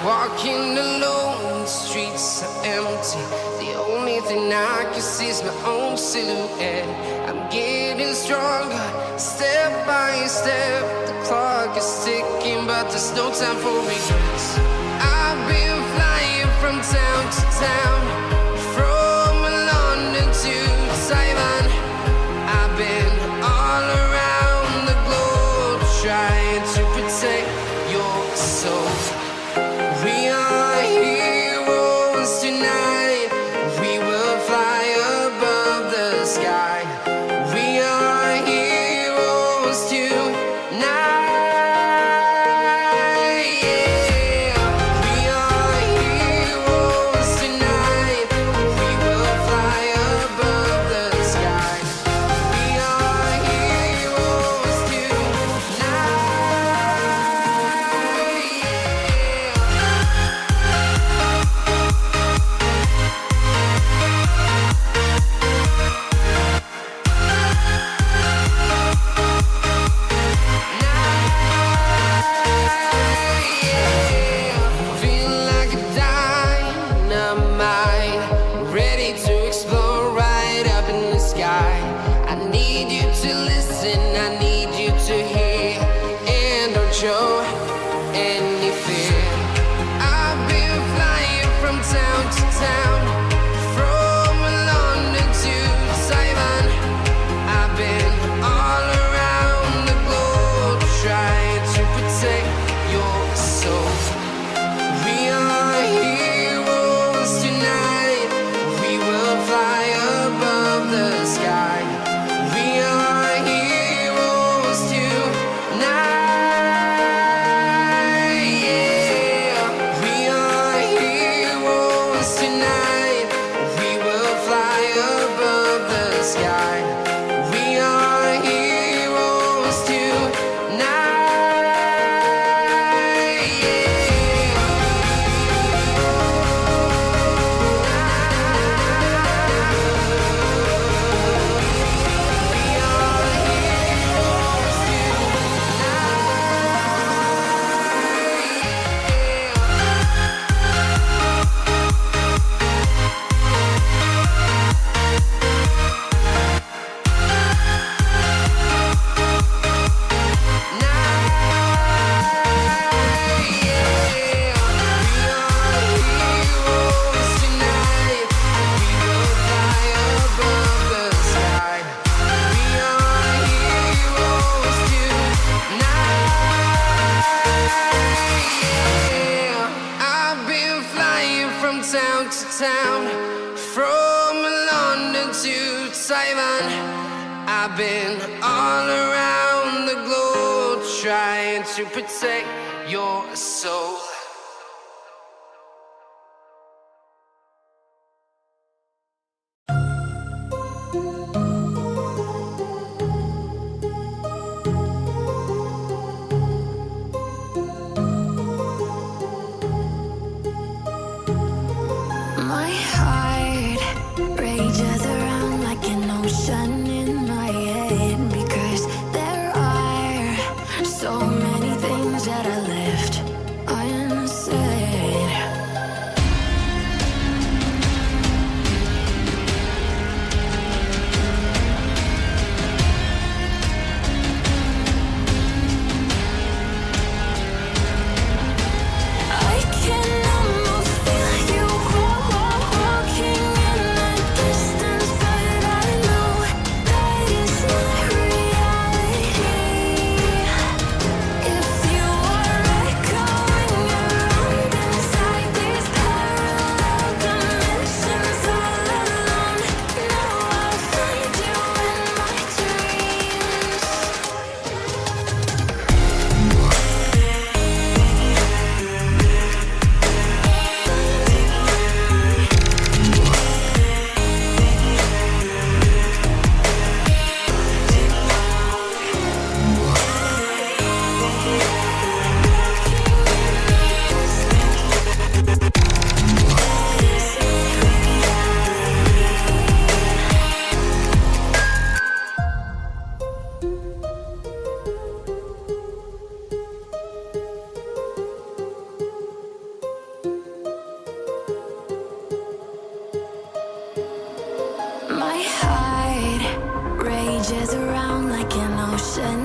Walking alone, the streets are empty. The only thing I can see is my own silhouette. I'm getting stronger, step by step. The clock is ticking, but there's no time for regrets. I've been flying from town to town, from London to Taiwan. I've been all around the globe, trying to protect your soul. We are heroes tonight. We will fly above the sky. We are heroes tonight. Yeah. We are heroes tonight. We will fly above the sky. We are heroes tonight. Feeling like a dynamite, ready to explode right up in the sky. I need you to listen, I need you to hear, and don't show any fear. I've been flying from town to town, from London to Taiwan. I've been all around the globe, trying to protect your soul. We are heroes tonight. We will fly above the sky. We are heroes tonight. Yeah. We are heroes tonight. We will fly above the sky. We are heroes tonight. I've been flying from town to town, from London to Taiwan. I've been all around the globe, trying to protect your soul. My heart rages around like an ocean in my head, because there are so many things that I left unsaid. I can almost feel you walking rages around like an ocean